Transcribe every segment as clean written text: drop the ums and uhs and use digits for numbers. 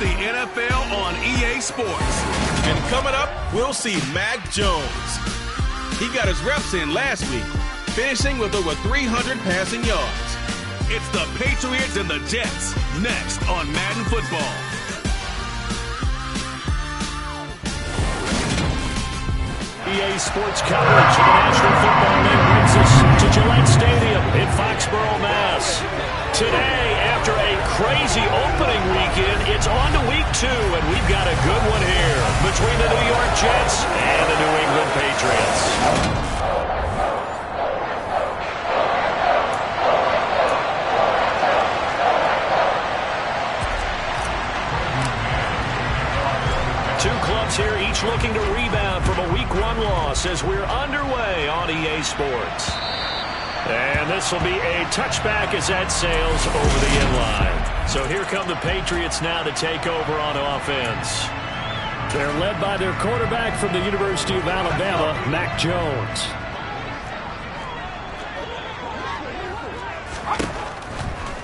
the NFL on EA Sports. And coming up, we'll see Mac Jones. He got his reps in last week, finishing with over 300 passing yards. It's the Patriots and the Jets, next on Madden Football. EA Sports coverage of the National Football League brings us to Gillette Stadium in Foxborough, Mass. Today, after a crazy opening weekend, it's on to week 2, and we've got a good one here between the New York Jets and the New England Patriots. Two clubs here, each looking to rebound from a Week 1 loss as we're underway on EA Sports. And this will be a touchback as that sails over the inline. So here come the Patriots now to take over on offense. They're led by their quarterback from the University of Alabama, Mac Jones.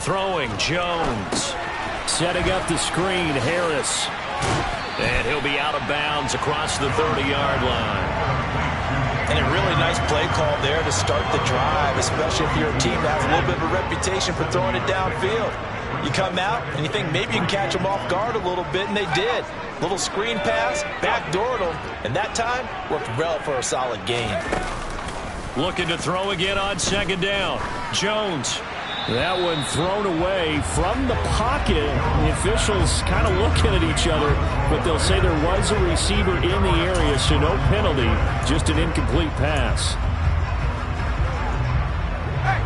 Throwing, Jones. Setting up the screen, Harris. And he'll be out of bounds across the 30-yard line. And a really nice play call there to start the drive, especially if you're a team that has a little bit of a reputation for throwing it downfield. You come out and you think maybe you can catch them off guard a little bit, and they did. Little screen pass, backdoored them, and that time worked well for a solid gain. Looking to throw again on second down. Jones. That one thrown away from the pocket. The officials kind of looking at each other, but they'll say there was a receiver in the area, so no penalty, just an incomplete pass.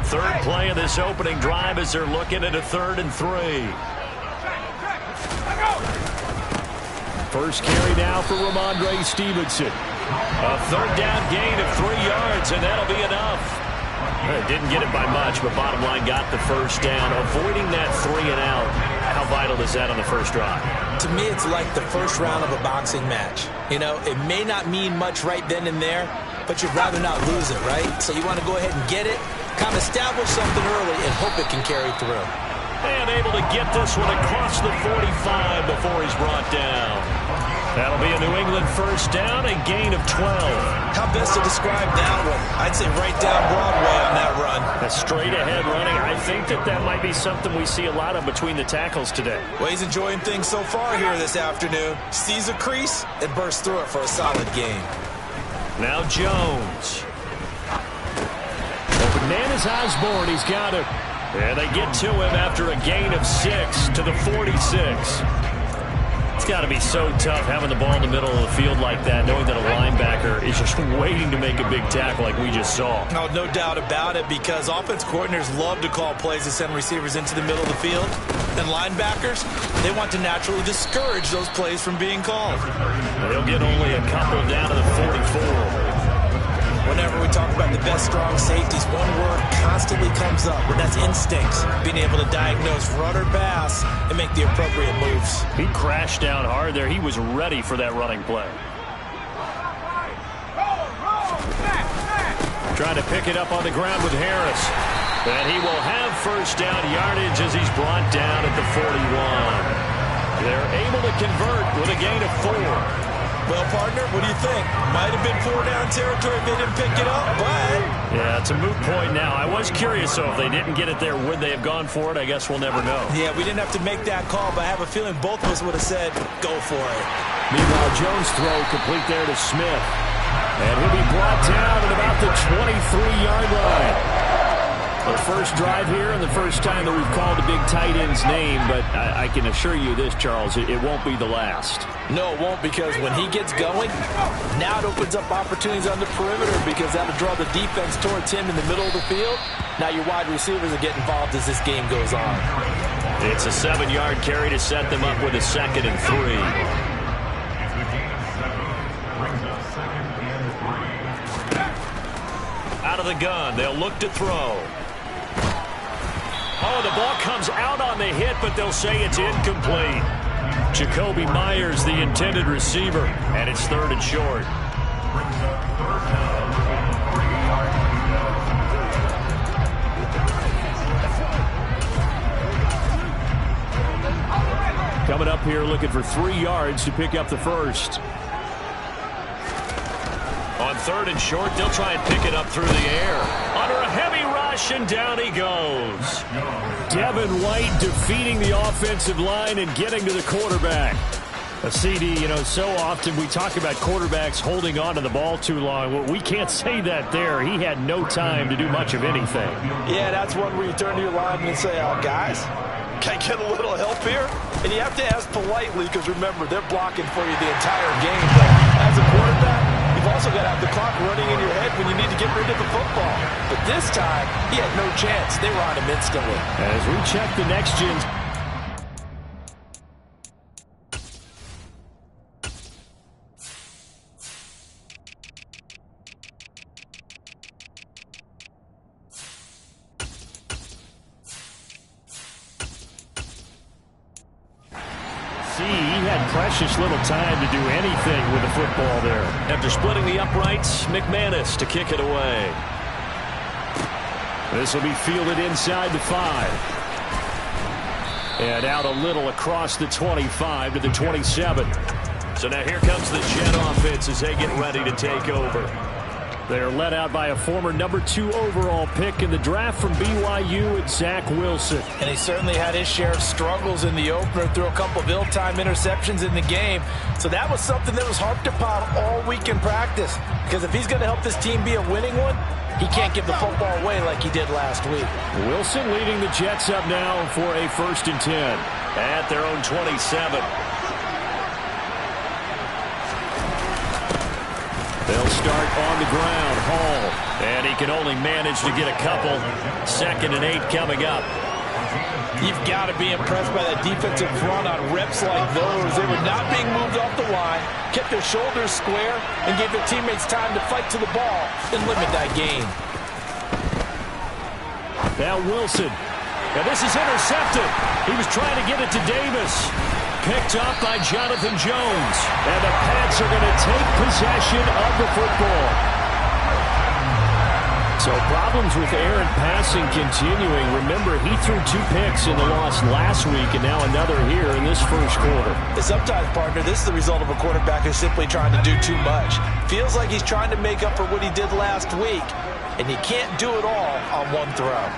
Third play of this opening drive as they're looking at a 3rd and 3. First carry now for Ramondre Stevenson. A 3rd down gain of 3 yards, and that'll be enough. Didn't get it by much, but bottom line got the first down, avoiding that 3 and out. How vital is that on the first drive? To me, it's like the first round of a boxing match. You know, it may not mean much right then and there, but you'd rather not lose it, right? So you want to go ahead and get it, kind of establish something early, and hope it can carry through. And able to get this one across the 45 before he's brought down. That'll be a New England first down, a gain of 12. How best to describe that one? I'd say right down Broadway on that run. A straight-ahead running. I think that might be something we see a lot of between the tackles today. Well, he's enjoying things so far here this afternoon. Sees a crease and bursts through it for a solid gain. Now Jones. Open man is Osborne. He's got it. And they get to him after a gain of 6 to the 46. It's got to be so tough having the ball in the middle of the field like that, knowing that a linebacker is just waiting to make a big tackle like we just saw. No doubt about it, because offense coordinators love to call plays to send receivers into the middle of the field. And linebackers, they want to naturally discourage those plays from being called. They'll get only a couple down to the 44. Whenever we talk about the best strong safeties, one word constantly comes up, and that's instincts. Being able to diagnose run or pass and make the appropriate moves. He crashed down hard there. He was ready for that running play. Trying to pick it up on the ground with Harris. And he will have first down yardage as he's brought down at the 41. They're able to convert with a gain of 4. Well, partner, what do you think? Might have been 4-down territory if they didn't pick it up, but... Yeah, it's a moot point now. I was curious, so if they didn't get it there, would they have gone for it? I guess we'll never know. Yeah, we didn't have to make that call, but I have a feeling both of us would have said, go for it. Meanwhile, Jones' throw complete there to Smith. And he'll be brought down at about the 23-yard line. The first drive here and the first time that we've called a big tight end's name, but I can assure you this, Charles, it won't be the last. No, it won't, because when he gets going, now it opens up opportunities on the perimeter, because that'll draw the defense towards him in the middle of the field. Now your wide receivers will get involved as this game goes on. It's a 7-yard carry to set them up with a 2nd and 3. Out of the gun, they'll look to throw. Oh, the ball comes out on the hit, but they'll say it's incomplete. Jacoby Myers, the intended receiver, and it's 3rd and short. Coming up here, looking for 3 yards to pick up the first. On 3rd and short, they'll try and pick it up through the air. Under a heavy rush, and down he goes. Devin White defeating the offensive line and getting to the quarterback. A CD, so often we talk about quarterbacks holding on to the ball too long. Well, we can't say that there. He had no time to do much of anything. Yeah, that's one where you turn to your lineman and say, guys, can I get a little help here? And you have to ask politely because, remember, they're blocking for you the entire game. But as a quarterback, you've also got to have the clock running in your head when you need to get rid of the football. But this time, he had no chance. They were on him instantly. As we check the next gen. Precious little time to do anything with the football there. After splitting the uprights, McManus to kick it away. This will be fielded inside the 5. And out a little across the 25 to the 27. So now here comes the Jet offense as they get ready to take over. They're led out by a former number 2 overall pick in the draft from BYU, it's Zach Wilson. And he certainly had his share of struggles in the opener, threw a couple of ill-timed interceptions in the game. So that was something that was harped upon all week in practice. Because if he's going to help this team be a winning one, he can't give the football away like he did last week. Wilson leading the Jets up now for a 1st and 10 at their own 27. They'll start on the ground. Hall. And he can only manage to get a couple. 2nd and 8 coming up. You've got to be impressed by that defensive front on reps like those. They were not being moved off the line, kept their shoulders square, and gave their teammates time to fight to the ball and limit that gain. Now Wilson. Now this is intercepted. He was trying to get it to Davis. Picked up by Jonathan Jones. And the Pats are going to take possession of the football. So problems with Aaron passing continuing. Remember, he threw 2 picks in the loss last week and now another here in this first quarter. And sometimes, partner, this is the result of a quarterback who's simply trying to do too much. Feels like he's trying to make up for what he did last week, and he can't do it all on one throw.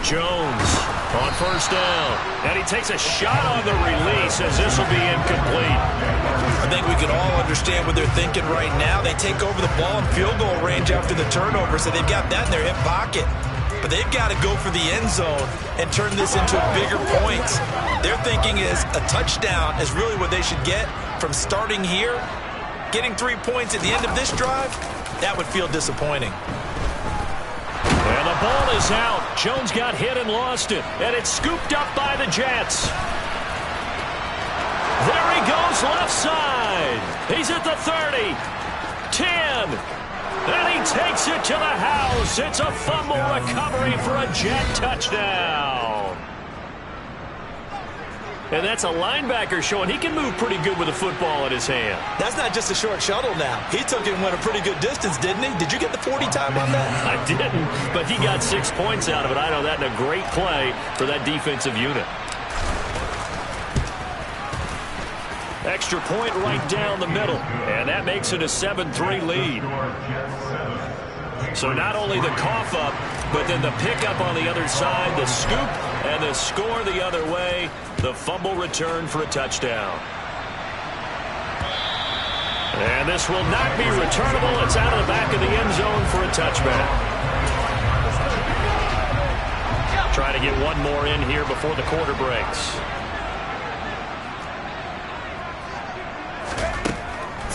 Jones on 1st down. And he takes a shot on the release as this will be incomplete. I think we can all understand what they're thinking right now. They take over the ball in field goal range after the turnover, so they've got that in their hip pocket. But they've got to go for the end zone and turn this into bigger points. Their thinking is a touchdown is really what they should get from starting here. Getting 3 points at the end of this drive, that would feel disappointing. And the ball is out. Jones got hit and lost it. And it's scooped up by the Jets. There he goes left side. He's at the 30. 10. And he takes it to the house. It's a fumble recovery for a Jet touchdown. And that's a linebacker showing he can move pretty good with a football in his hand. That's not just a short shuttle now. He took it and went a pretty good distance, didn't he? Did you get the 40 time on that? I didn't, but he got 6 points out of it. I know that in a great play for that defensive unit. Extra point right down the middle, and that makes it a 7-3 lead. So not only the cough up, but then the pickup on the other side, the scoop, and the score the other way, the fumble return for a touchdown. And this will not be returnable. It's out of the back of the end zone for a touchback. Trying to get one more in here before the quarter breaks.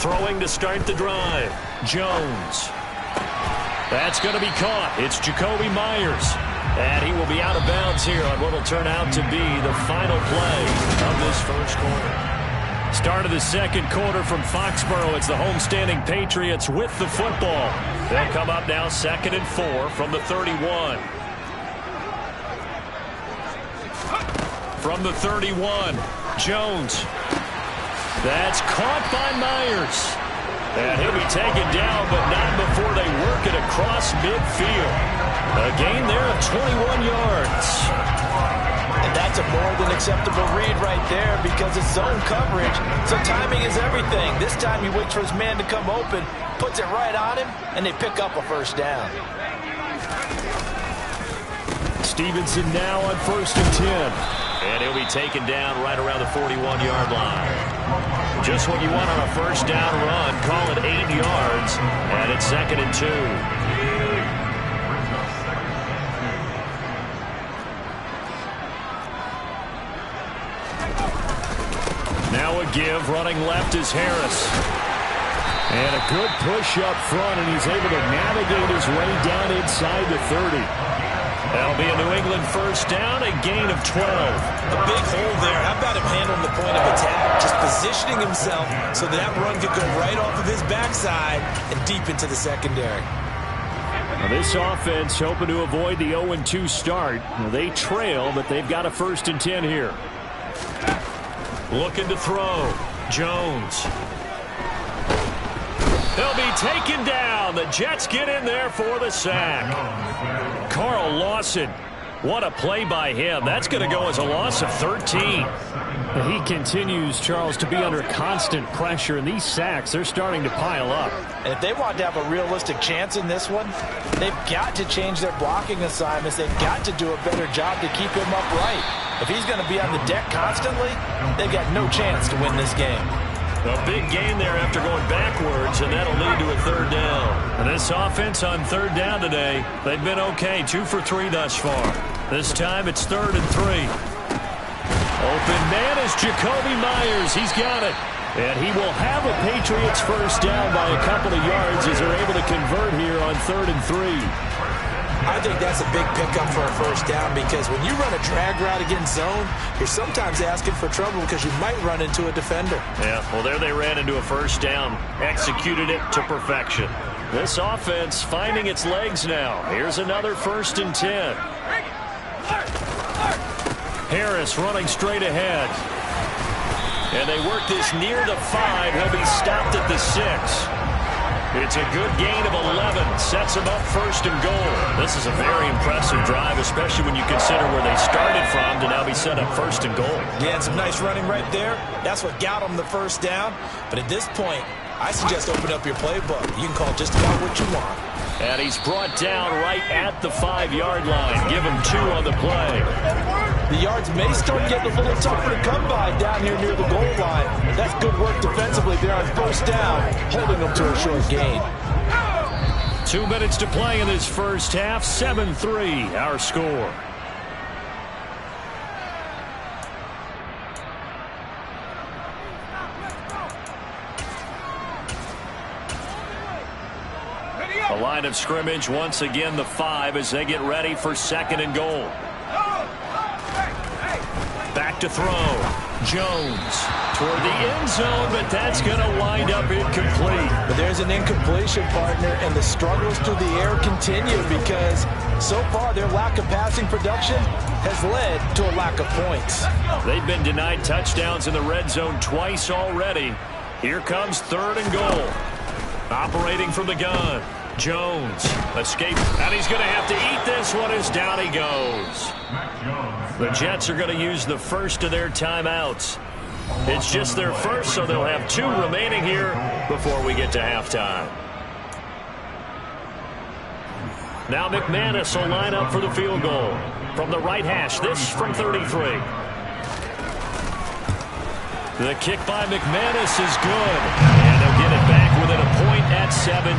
Throwing to start the drive. Jones. That's going to be caught. It's Jakobi Meyers. And he will be out of bounds here on what will turn out to be the final play of this first quarter. Start of the second quarter from Foxborough. It's the homestanding Patriots with the football. They'll come up now 2nd and 4 from the 31. From the 31, Jones. That's caught by Myers. And he'll be taken down, but not before they work it across midfield. A gain there of 21 yards. And that's That's a more than acceptable read right there because it's zone coverage, so timing is everything. This time he waits for his man to come open, puts it right on him, and they pick up a first down. Stevenson now on 1st and 10. And he'll be taken down right around the 41-yard line. Just what you want on a first down run. Call it 8 yards, and it's 2nd and 2. Now a give, running left is Harris. And a good push up front, and he's able to navigate his way down inside the 30. That'll be a New England first down, a gain of 12. A big hole there. How about him handling the point of attack? Just positioning himself so that run could go right off of his backside and deep into the secondary. Now this offense hoping to avoid the 0-2 start. Now they trail, but they've got a 1st and 10 here. Looking to throw. Jones. They'll be taken down. The Jets get in there for the sack. Carl Lawson. What a play by him. That's going to go as a loss of 13. He continues, Charles, to be under constant pressure, and these sacks, they're starting to pile up. And if they want to have a realistic chance in this one, they've got to change their blocking assignments. They've got to do a better job to keep him upright. If he's going to be on the deck constantly, they've got no chance to win this game. A big gain there after going backwards, and that'll lead to a 3rd down. And this offense on 3rd down today, they've been okay, 2 for 3 thus far. This time it's 3rd and 3. Open man is Jacoby Myers. He's got it. And he will have a Patriots first down by a couple of yards as they're able to convert here on 3rd and 3. I think that's a big pickup for a first down because when you run a drag route against zone, you're sometimes asking for trouble because you might run into a defender. Yeah, well, there they ran into a first down, executed it to perfection. This offense finding its legs now. Here's another 1st and 10. Harris running straight ahead. And they work this near the 5. He'll be stopped at the 6. It's a good gain of 11. Sets them up 1st and goal. This is a very impressive drive, especially when you consider where they started from to now be set up 1st and goal. Yeah, and some nice running right there. That's what got them the first down. But at this point, I suggest open up your playbook. You can call just about what you want. And he's brought down right at the 5-yard line. Give him 2 on the play. The yards may start getting a little tougher to come by down here near the goal line. That's good work defensively there on first down, holding them to a short gain. 2 minutes to play in this first half. 7-3 our score. A line of scrimmage once again the 5 as they get ready for 2nd and goal. Back to throw. Jones toward the end zone, but that's going to wind up incomplete. But there's an incompletion, partner, and the struggles through the air continue because so far their lack of passing production has led to a lack of points. They've been denied touchdowns in the red zone twice already. Here comes 3rd and goal. Operating from the gun. Jones escape, and he's going to have to eat this one as down he goes. The Jets are going to use the first of their timeouts. It's just their first, so they'll have 2 remaining here before we get to halftime. Now McManus will line up for the field goal. From the right hash, this from 33. The kick by McManus is good. And they'll get it back within a point at 7-6.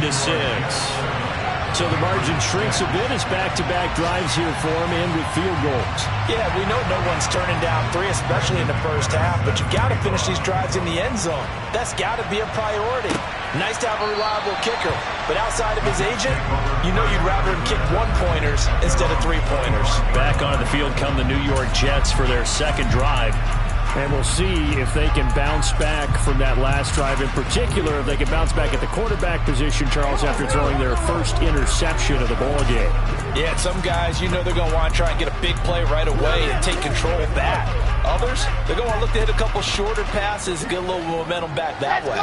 So the margin shrinks a bit as back-to-back drives here for him and with field goals. Yeah, we know no one's turning down 3, especially in the first half, but you've got to finish these drives in the end zone. That's got to be a priority. Nice to have a reliable kicker, but outside of his agent, you know you'd rather him kick 1-pointers instead of 3-pointers. Back onto the field come the New York Jets for their 2nd drive. And we'll see if they can bounce back from that last drive. In particular, if they can bounce back at the quarterback position, Charles, after throwing their first interception of the ball game. Yeah, some guys, you know they're going to want to try and get a big play right away and take control back. Others, they're going to look to hit a couple shorter passes, get a little momentum back that way.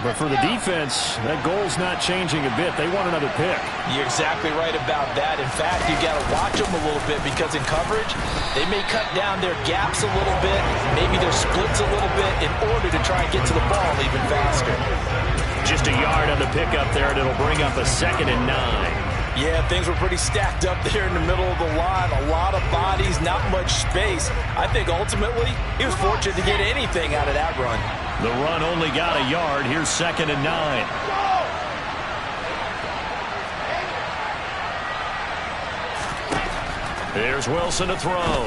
But for the defense, that goal's not changing a bit. They want another pick. You're exactly right about that. In fact, you got to watch them a little bit because in coverage, they may cut down their gaps a little bit, maybe their splits a little bit in order to try and get to the ball even faster. Just a yard on the pickup there, and it'll bring up a 2nd and 9. Yeah, things were pretty stacked up there in the middle of the line. A lot of bodies, not much space. I think ultimately he was fortunate to get anything out of that run. The run only got a yard. Here's 2nd and 9. There's Wilson to throw.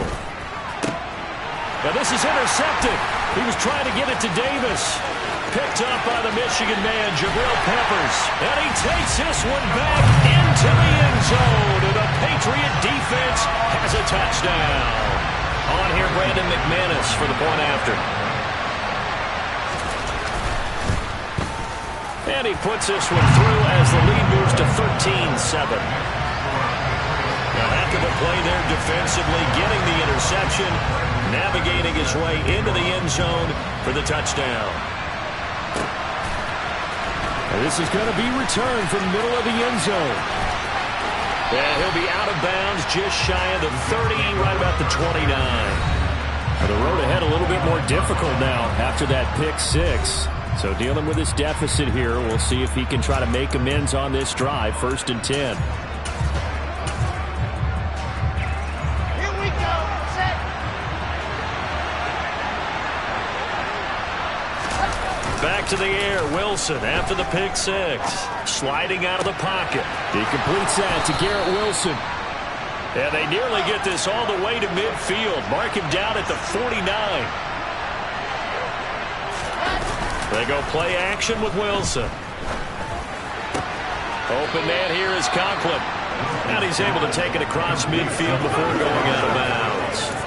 Now this is intercepted. He was trying to get it to Davis. Picked up by the Michigan man, Jabril Peppers. And he takes this one back into the end zone. And the Patriot defense has a touchdown. On here, Brandon McManus for the point after. And he puts this one through as the lead moves to 13-7. A heck of a play there defensively, getting the interception, navigating his way into the end zone for the touchdown. And this is going to be returned from the middle of the end zone. And he'll be out of bounds just shy of the 30, right about the 29. The road ahead a little bit more difficult now after that pick 6. So dealing with this deficit here, we'll see if he can try to make amends on this drive, 1st and 10. Back to the air, Wilson after the pick 6. Sliding out of the pocket. He completes that to Garrett Wilson. And they nearly get this all the way to midfield. Mark him down at the 49. They go play action with Wilson. Open man here is Conklin. And he's able to take it across midfield before going out of bounds.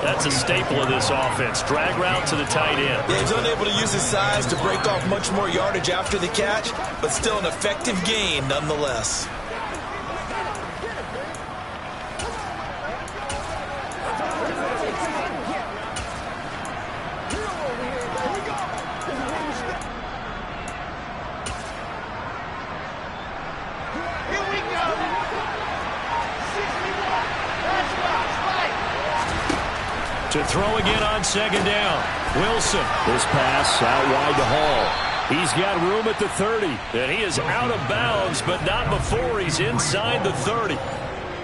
That's a staple of this offense. Drag route to the tight end. Yeah, he's unable to use his size to break off much more yardage after the catch, but still an effective gain nonetheless. To throw again on 2nd down. Wilson. This pass out wide to Hall. He's got room at the 30. And he is out of bounds, but not before he's inside the 30.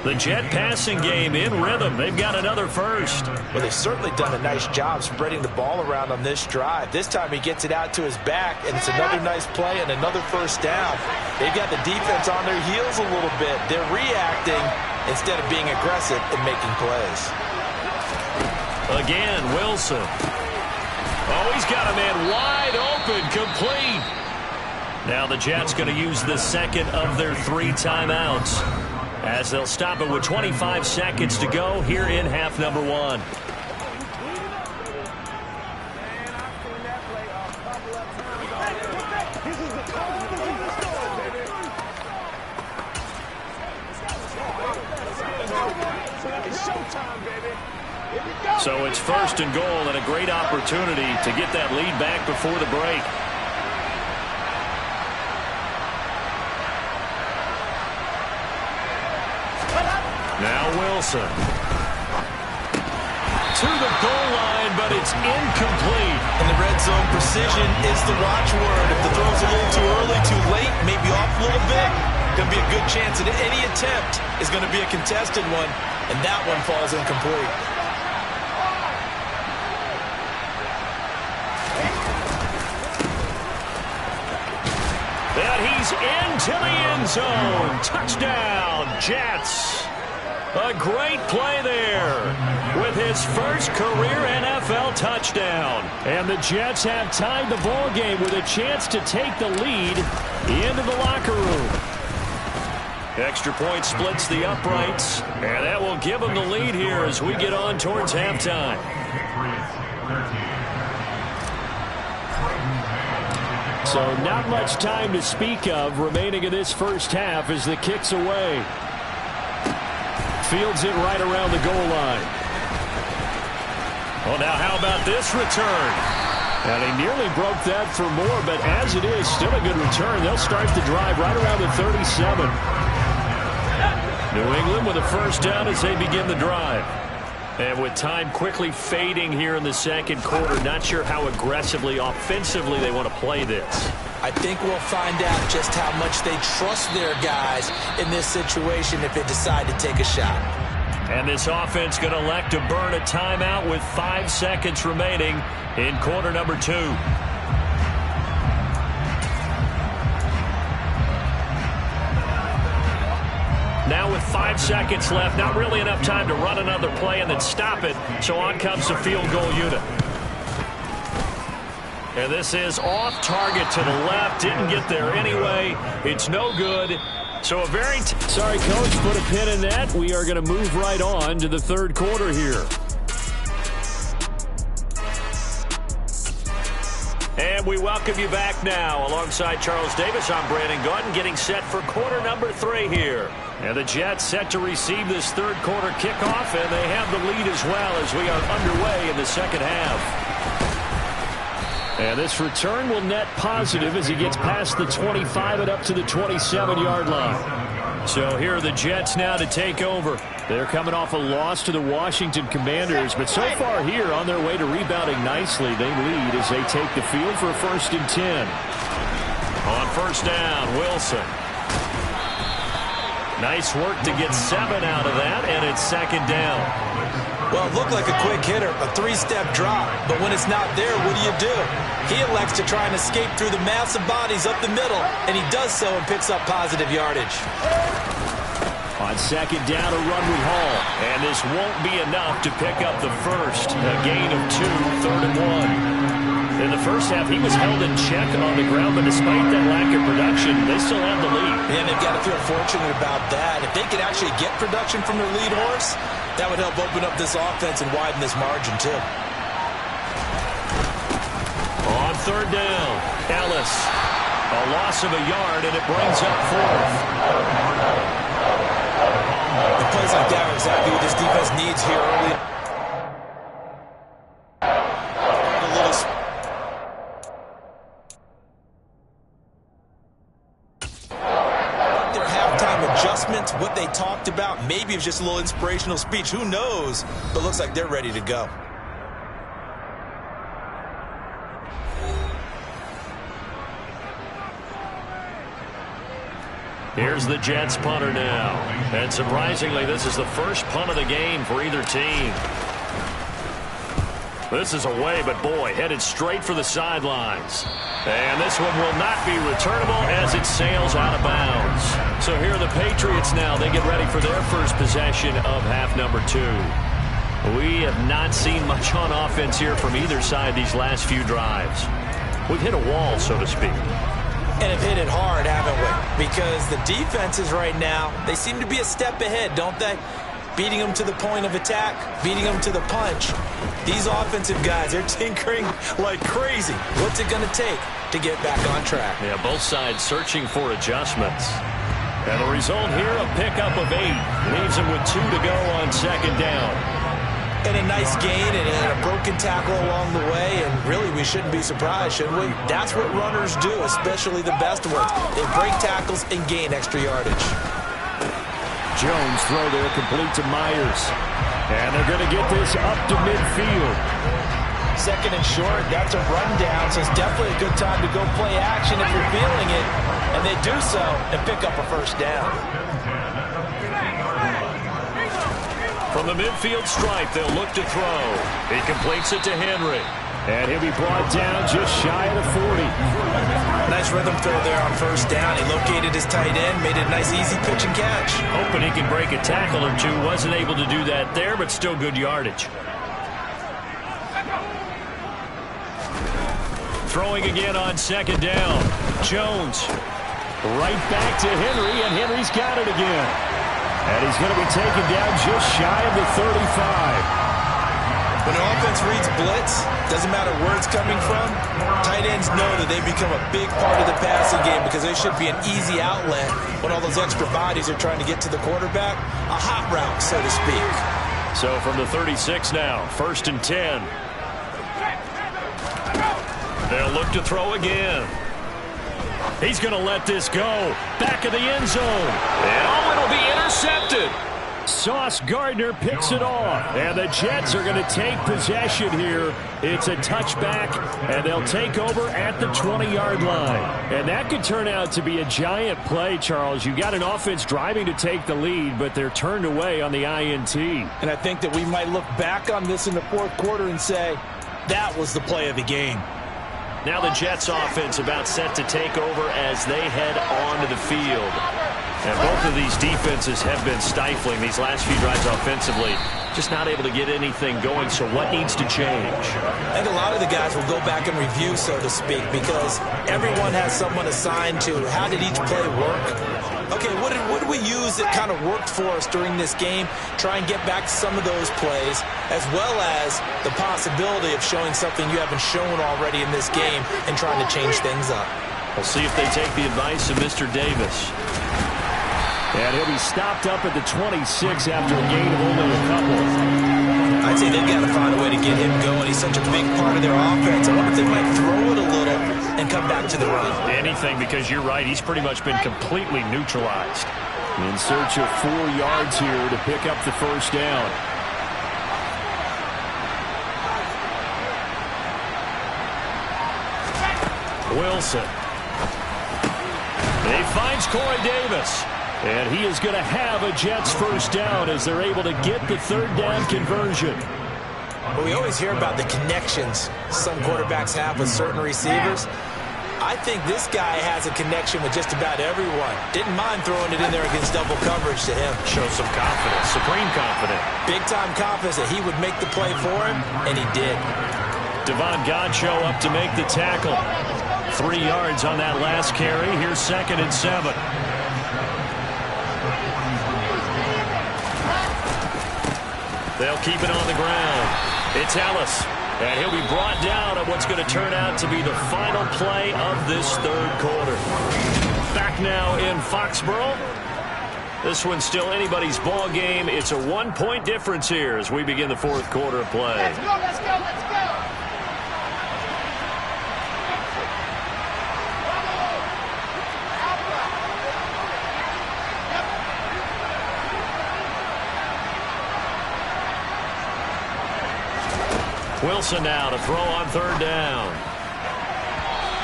The Jet passing game in rhythm. They've got another first. Well, they've certainly done a nice job spreading the ball around on this drive. This time he gets it out to his back, and it's another nice play and another first down. They've got the defense on their heels a little bit. They're reacting instead of being aggressive and making plays. Again, Wilson. Oh, he's got a man wide open, complete. Now the Jets going to use the 2nd of their 3 timeouts as they'll stop it with 25 seconds to go here in half number 1. So it's 1st and goal and a great opportunity to get that lead back before the break. Now Wilson. To the goal line, but it's incomplete. In the red zone, precision is the watchword. If the throw's a little too early, too late, maybe off a little bit, going to be a good chance that any attempt is going to be a contested one, and that one falls incomplete. And he's into the end zone. Touchdown, Jets. A great play there with his first career NFL touchdown. And the Jets have tied the ball game with a chance to take the lead into the locker room. Extra point splits the uprights, and that will give them the lead here as we get on towards halftime. So not much time to speak of remaining in this first half as the kick's away. Fields it right around the goal line. Well, now how about this return? And he nearly broke that for more, but as it is, still a good return. They'll start the drive right around the 37. New England with a first down as they begin the drive. And with time quickly fading here in the second quarter, not sure how aggressively, offensively they want to play this. I think we'll find out just how much they trust their guys in this situation if they decide to take a shot. And this offense going to elect to burn a timeout with 5 seconds remaining in quarter number 2. Now with 5 seconds left, not really enough time to run another play and then stop it. So on comes the field goal unit. And this is off target to the left. Didn't get there anyway. It's no good. So a very... Sorry, Coach, put a pin in that. We are going to move right on to the third quarter here. And we welcome you back now. Alongside Charles Davis, I'm Brandon Gaudin, getting set for quarter number 3 here. And the Jets set to receive this third quarter kickoff, and they have the lead as well as we are underway in the second half. And this return will net positive as he gets past the 25 and up to the 27-yard line. So here are the Jets now to take over. They're coming off a loss to the Washington Commanders, but so far here on their way to rebounding nicely. They lead as they take the field for a 1st and 10. On first down, Wilson. Nice work to get 7 out of that, and it's second down. Well, it looked like a quick hitter, a 3-step drop. But when it's not there, what do? He elects to try and escape through the massive bodies up the middle, and he does so and picks up positive yardage. On second down, a run with Hall. And this won't be enough to pick up the first. A gain of 2, 3rd and 1. In the first half, he was held in check on the ground, but despite that lack of production, they still have the lead. And they've got to feel fortunate about that. If they could actually get production from their lead horse, that would help open up this offense and widen this margin, too. On third down, Ellis. A loss of a yard, and it brings up 4th. The plays like that are exactly what this defense needs here early. Their halftime adjustments, what they talked about, maybe it was just a little inspirational speech. Who knows? But it looks like they're ready to go. Here's the Jets punter now. And surprisingly, this is the first punt of the game for either team. This is away, but boy, headed straight for the sidelines. And this one will not be returnable as it sails out of bounds. So here are the Patriots now. They get ready for their first possession of half number 2. We have not seen much on offense here from either side these last few drives. We've hit a wall, so to speak. And have hit it hard, haven't we? Because the defenses right now, they seem to be a step ahead, don't they? Beating them to the point of attack, beating them to the punch. These offensive guys, they're tinkering like crazy. What's it going to take to get back on track? Yeah, both sides searching for adjustments. And the result here, a pickup of 8. Leaves them with 2 to go on second down. And a nice gain and a broken tackle along the way, and really we shouldn't be surprised, should we? That's what runners do, especially the best ones. They break tackles and gain extra yardage. Jones throw there complete to Myers. And they're going to get this up to midfield. Second and short, that's a rundown, so it's definitely a good time to go play action if you're feeling it. And they do so and pick up a first down. From the midfield stripe, they'll look to throw. He completes it to Henry. And he'll be brought down just shy of the 40. Nice rhythm throw there on first down. He located his tight end, made it a nice easy pitch and catch. Hoping he can break a tackle or two. Wasn't able to do that there, but still good yardage. Throwing again on second down. Jones right back to Henry, and Henry's got it again. And he's going to be taken down just shy of the 35. When an offense reads blitz, doesn't matter where it's coming from, tight ends know that they become a big part of the passing game because they should be an easy outlet when all those extra bodies are trying to get to the quarterback. A hot route, so to speak. So from the 36 now, 1st and 10. They'll look to throw again. He's going to let this go. Back of the end zone. And it'll be intercepted. Sauce Gardner picks it off. And the Jets are going to take possession here. It's a touchback, and they'll take over at the 20-yard line. And that could turn out to be a giant play, Charles. You got an offense driving to take the lead, but they're turned away on the INT. And I think that we might look back on this in the fourth quarter and say, that was the play of the game. Now the Jets offense about set to take over as they head onto the field. And both of these defenses have been stifling these last few drives offensively. Just not able to get anything going, so what needs to change? I think a lot of the guys will go back and review, so to speak, because everyone has someone assigned to how did each play work. Okay, what did we use that kind of worked for us during this game? Try and get back to some of those plays, as well as the possibility of showing something you haven't shown already in this game and trying to change things up. We'll see if they take the advice of Mr. Davis. And he'll be stopped up at the 26 after a gain of only a couple. I'd say they've got to find a way to get him going. He's such a big part of their offense. I wonder if they might throw it a little and come back to the run. Anything, because you're right. He's pretty much been completely neutralized. In search of 4 yards here to pick up the first down. Wilson. He finds Corey Davis. And he is going to have a Jets first down as they're able to get the third down conversion. Well, we always hear about the connections some quarterbacks have with certain receivers. I think this guy has a connection with just about everyone. Didn't mind throwing it in there against double coverage to him. Shows some confidence, supreme confidence. Big-time confidence that he would make the play for him, and he did. Devon Godchaux up to make the tackle. 3 yards on that last carry. Here's 2nd and 7. They'll keep it on the ground. It's Ellis. And he'll be brought down at what's going to turn out to be the final play of this third quarter. Back now in Foxborough. This one's still anybody's ball game. It's a 1-point difference here as we begin the fourth quarter of play. Let's go, let's go, let's go. Wilson now to throw on third down.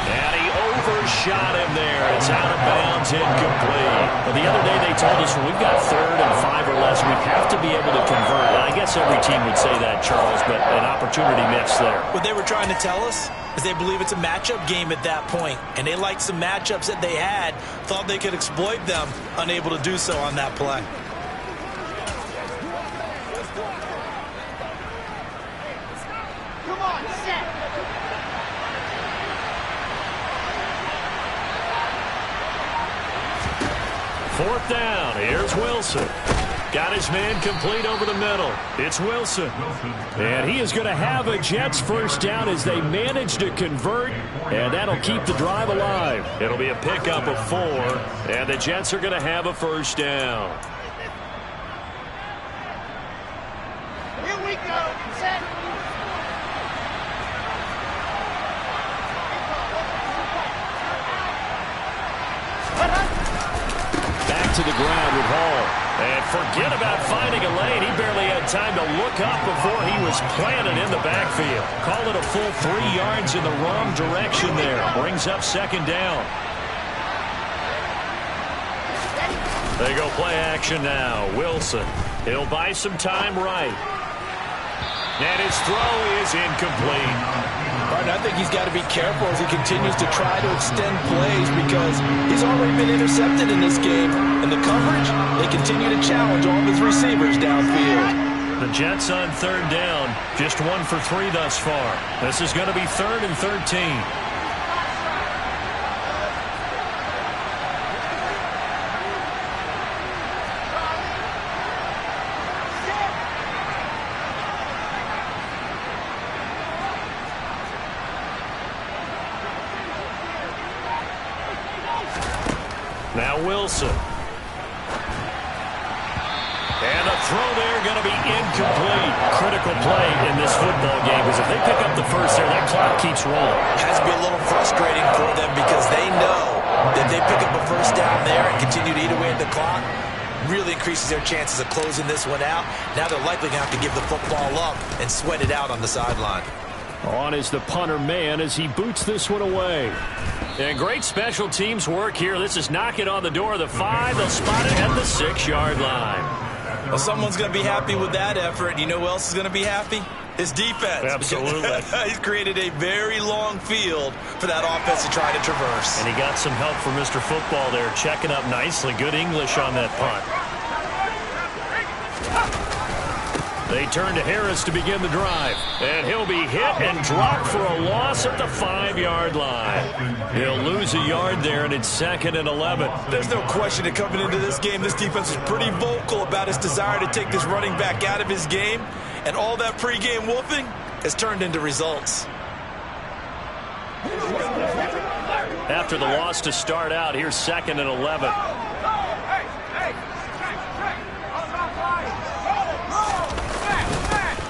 And he overshot him there. It's out of bounds, incomplete. But the other day they told us when we've got 3rd and 5 or less, we have to be able to convert. And I guess every team would say that, Charles, but an opportunity missed there. What they were trying to tell us is they believe it's a matchup game at that point. And they liked some matchups that they had, thought they could exploit them, unable to do so on that play. Come on, set. Fourth down. Here's Wilson. Got his man complete over the middle. It's Wilson. And he is going to have a Jets first down as they manage to convert. And that'll keep the drive alive. It'll be a pickup of 4. And the Jets are going to have a first down. Here we go. Set. Back to the ground with Hall. And forget about finding a lane. He barely had time to look up before he was planted in the backfield. Call it a full 3 yards in the wrong direction there. Brings up 2nd down. They go play action now. Wilson. He'll buy some time right. And his throw is incomplete. Right, I think he's got to be careful as he continues to try to extend plays because he's already been intercepted in this game. And the coverage, they continue to challenge all of his receivers downfield. The Jets on 3rd down, just 1 for 3 thus far. This is going to be 3rd and 13. Now Wilson. And the throw there going to be incomplete. Critical play in this football game, because if they pick up the first there, that clock keeps rolling. Has to be a little frustrating for them because they know that they pick up a first down there and continue to eat away at the clock, really increases their chances of closing this one out. Now they're likely going to have to give the football up and sweat it out on the sideline. On is the punter man as he boots this one away. And great special teams work here. This is knocking on the door of the 5. They'll spot it at the 6-yard line. Well, someone's going to be happy with that effort. You know who else is going to be happy? His defense. Absolutely. He's created a very long field for that offense to try to traverse. And he got some help from Mr. Football there, checking up nicely. Good English on that punt. They turn to Harris to begin the drive. And he'll be hit and dropped for a loss at the 5-yard line. He'll lose a yard there, and it's 2nd and 11. There's no question that coming into this game, this defense is pretty vocal about his desire to take this running back out of his game. And all that pregame wolfing has turned into results. After the loss to start out, here's 2nd and 11.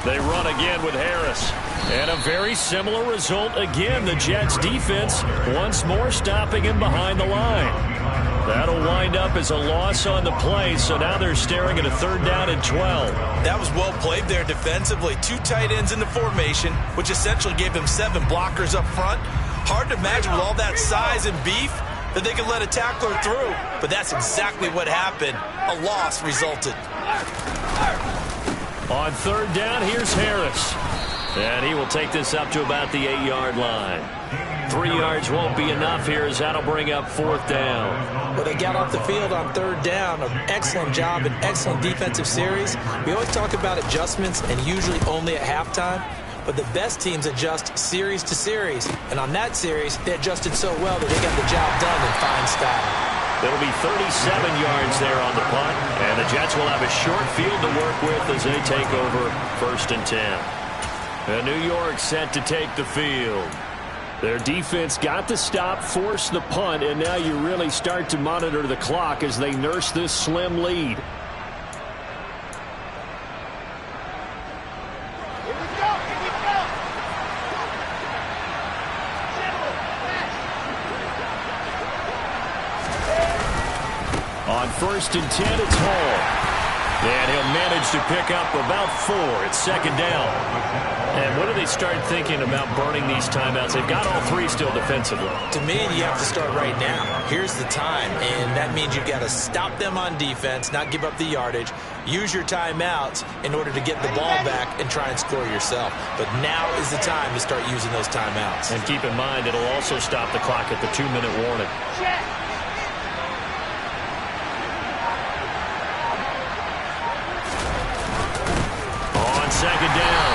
They run again with Harris. And a very similar result again. The Jets defense once more stopping him behind the line. That'll wind up as a loss on the play, so now they're staring at a 3rd down and 12. That was well played there defensively. 2 tight ends in the formation, which essentially gave them 7 blockers up front. Hard to imagine with all that size and beef that they could let a tackler through. But that's exactly what happened. A loss resulted. On 3rd down, here's Harris. And he will take this up to about the 8-yard line. 3 yards won't be enough here as that'll bring up 4th down. Well, they got off the field on 3rd down. An excellent job, an excellent defensive series. We always talk about adjustments and usually only at halftime. But the best teams adjust series to series. And on that series, they adjusted so well that they got the job done in fine style. It'll be 37 yards there on the punt. And the Jets will have a short field to work with as they take over 1st and 10. And New York set to take the field. Their defense got the stop, forced the punt, and now you really start to monitor the clock as they nurse this slim lead. On 1st and 10, it's Hall. And he'll manage to pick up about 4 at 2nd down. And when do they start thinking about burning these timeouts? They've got all 3 still defensively. To me, you have to start right now. Here's the time, and that means you've got to stop them on defense, not give up the yardage, use your timeouts in order to get the ball back and try and score yourself. But now is the time to start using those timeouts. And keep in mind, it'll also stop the clock at the 2-minute warning. On 2nd down,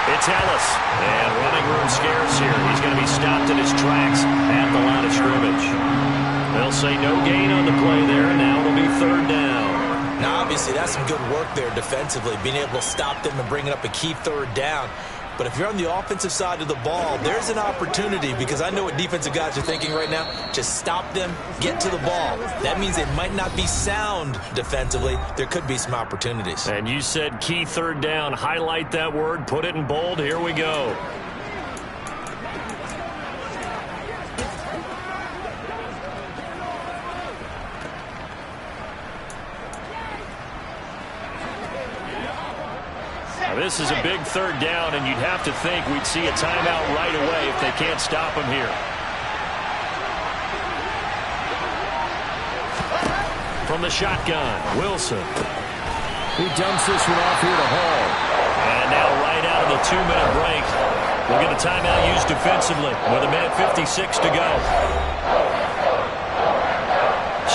it's Ellis. And running room scarce here. He's going to be stopped in his tracks at the line of scrimmage. They'll say no gain on the play there. Now it'll be 3rd down. Now, obviously, that's some good work there defensively, being able to stop them and bringing up a key 3rd down. But if you're on the offensive side of the ball, there's an opportunity, because I know what defensive guys are thinking right now. Just stop them, get to the ball. That means they might not be sound defensively. There could be some opportunities. And you said key 3rd down. Highlight that word, put it in bold. Here we go. This is a big 3rd down, and you'd have to think we'd see a timeout right away if they can't stop him here. From the shotgun, Wilson. He dumps this one off here to Hall. And now right out of the 2-minute break, we'll get a timeout used defensively with 1:56 to go.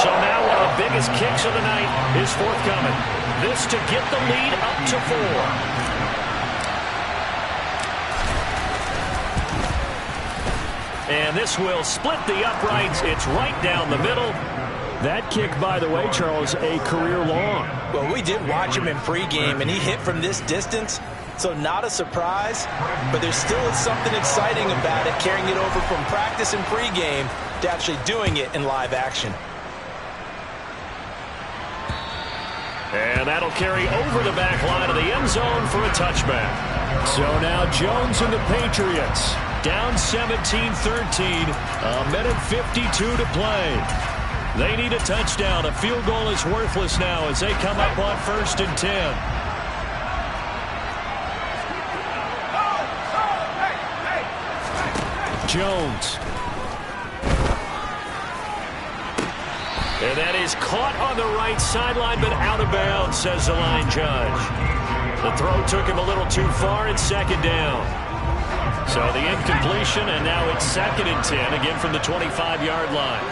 So now one of the biggest kicks of the night is forthcoming. This to get the lead up to 4. And this will split the uprights. It's right down the middle. That kick, by the way, Charles, a career long. Well, we did watch him in pregame, and he hit from this distance, so not a surprise. But there still is something exciting about it, carrying it over from practice and pregame to actually doing it in live action. And that'll carry over the back line of the end zone for a touchback. So now Jones and the Patriots down 17-13, a minute 52 to play. They need a touchdown. A field goal is worthless now as they come up on 1st and 10. Jones. And that is caught on the right sideline, but out of bounds, says the line judge. The throw took him a little too far. It's 2nd down. So the incompletion, and now it's 2nd and 10, again from the 25-yard line.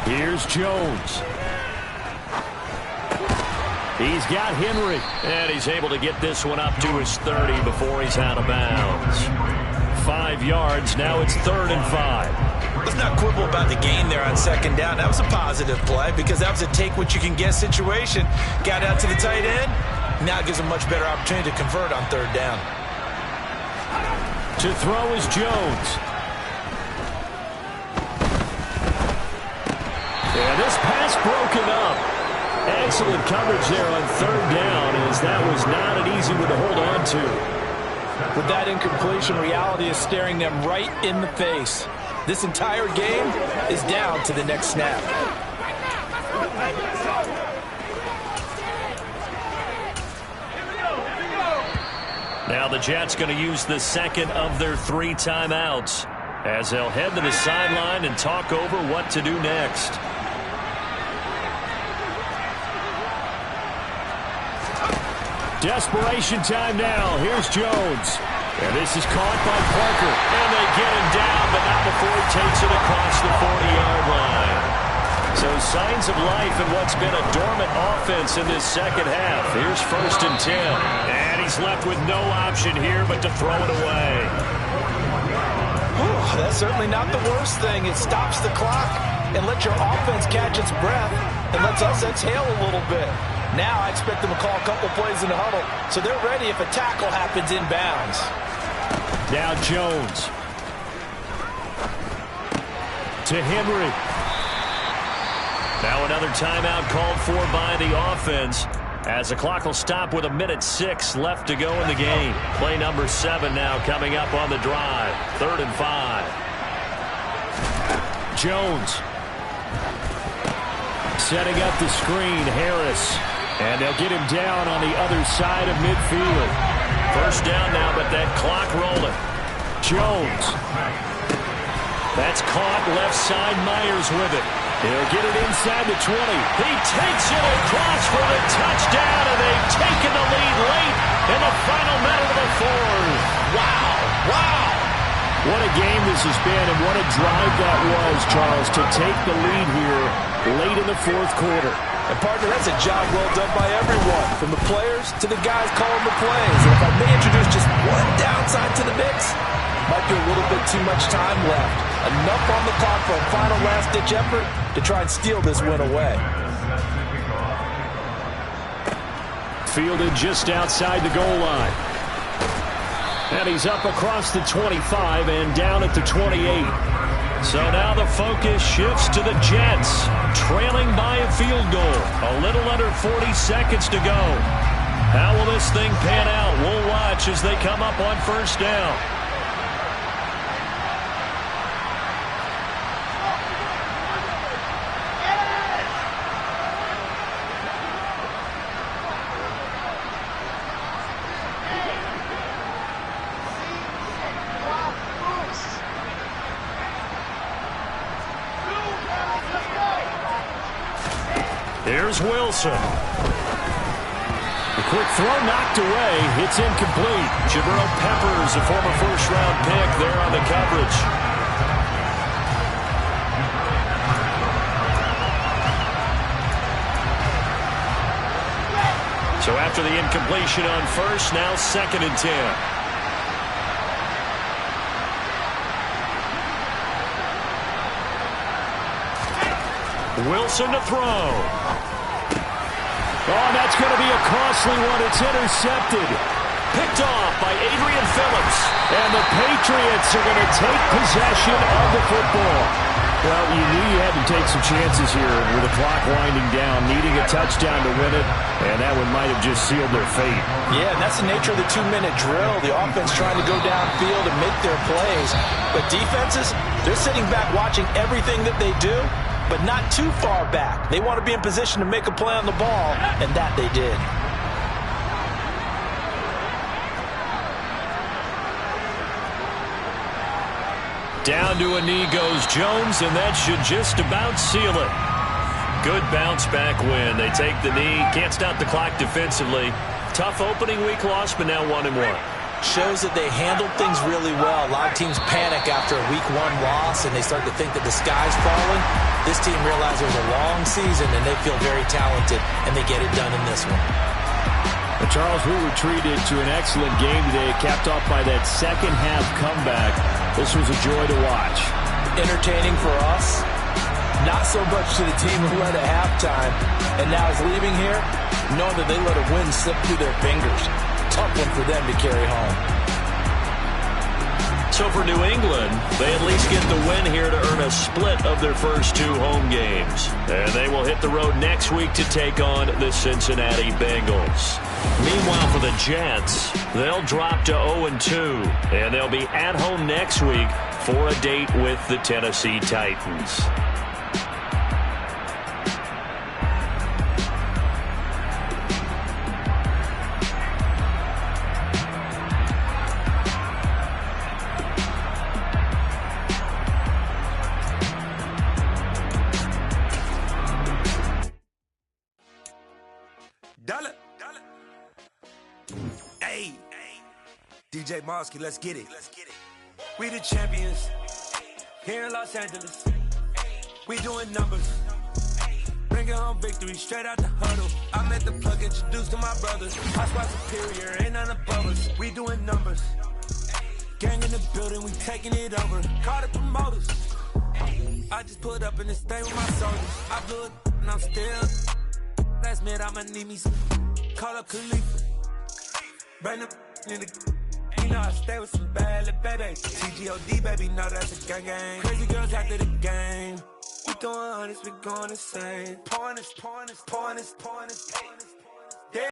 Here's Jones. He's got Henry. And he's able to get this one up to his 30 before he's out of bounds. 5 yards. Now it's 3rd and 5. Let's not quibble about the gain there on 2nd down. That was a positive play because that was a take-what-you-can-get situation. Got out to the tight end. Now it gives him a much better opportunity to convert on 3rd down. To throw is Jones. Yeah, this pass broken up. Excellent coverage there on 3rd down, as that was not an easy one to hold on to. With that incompletion, reality is staring them right in the face. This entire game is down to the next snap. Now the Jets going to use the 2nd of their 3 timeouts as they'll head to the sideline and talk over what to do next. Desperation time now. Here's Jones. And this is caught by Parker. And they get him down, but not before he takes it across the 40-yard line. So signs of life in what's been a dormant offense in this 2nd half. Here's 1st and 10. And he's left with no option here but to throw it away. Whew, that's certainly not the worst thing. It stops the clock and lets your offense catch its breath and lets us exhale a little bit. Now I expect them to call a couple plays in the huddle, so they're ready if a tackle happens inbounds. Now Jones. To Henry. Now another timeout called for by the offense, as the clock will stop with 1:06 left to go in the game. Play number 7 now coming up on the drive. 3rd and 5. Jones. Setting up the screen, Harris. And they'll get him down on the other side of midfield. 1st down now, but that clock rolling. Jones. That's caught left side. Myers with it. He'll get it inside the 20. He takes it across for the touchdown, and they've taken the lead late in the final minute of the 4th. Wow. Wow. What a game this has been, and what a drive that was, Charles, to take the lead here late in the 4th quarter. And, partner, that's a job well done by everyone, from the players to the guys calling the plays. And if I may introduce just one downside to the mix, might be a little bit too much time left. Enough on the clock for a final last-ditch effort to try and steal this win away. Fielded just outside the goal line. And he's up across the 25 and down at the 28. So now the focus shifts to the Jets, trailing by a field goal. A little under 40 seconds to go. How will this thing pan out? We'll watch as they come up on 1st down. Here's Wilson. The quick throw knocked away. It's incomplete. Jabril Peppers, a former 1st-round pick, there on the coverage. So after the incompletion on 1st, now 2nd and 10. Wilson to throw. Oh, that's going to be a costly one. It's intercepted. Picked off by Adrian Phillips. And the Patriots are going to take possession of the football. Well, you knew you had to take some chances here with the clock winding down, needing a touchdown to win it, and that one might have just sealed their fate. Yeah, and that's the nature of the 2-minute drill. The offense trying to go downfield and make their plays. But defenses, they're sitting back watching everything that they do, but not too far back. They want to be in position to make a play on the ball, and that they did. Down to a knee goes Jones, and that should just about seal it. Good bounce-back win. They take the knee, can't stop the clock defensively. Tough opening week loss, but now 1-1. Shows that they handled things really well. A lot of teams panic after a week 1 loss, and they start to think that the sky's falling. This team realizes there's a long season, and they feel very talented, and they get it done in this one. But Charles, we were treated to an excellent game today, capped off by that second-half comeback. This was a joy to watch. Entertaining for us. Not so much to the team who led at halftime, and now is leaving here, knowing that they let a win slip through their fingers. Tough one for them to carry home. So for New England, they at least get the win here to earn a split of their first 2 home games. And they will hit the road next week to take on the Cincinnati Bengals. Meanwhile, for the Jets, they'll drop to 0-2, and they'll be at home next week for a date with the Tennessee Titans. Hey, DJ Mosky, let's get it. We the champions here in Los Angeles. We doing numbers. Bringing home victory straight out the huddle. I met the plug, introduced to my brothers. I squad superior, ain't none above us. We doing numbers. Gang in the building, we taking it over. Call the promoters. I just put up in this thing with my soldiers. I blew it and I'm still. Last minute, I'ma need me some. Call up Khalifa. Bring them in the. You know I stay with some bad little baby. TGOD, baby, know that's a gang gang. Crazy girls after the game. We throwing hundreds, we going insane. Pointers.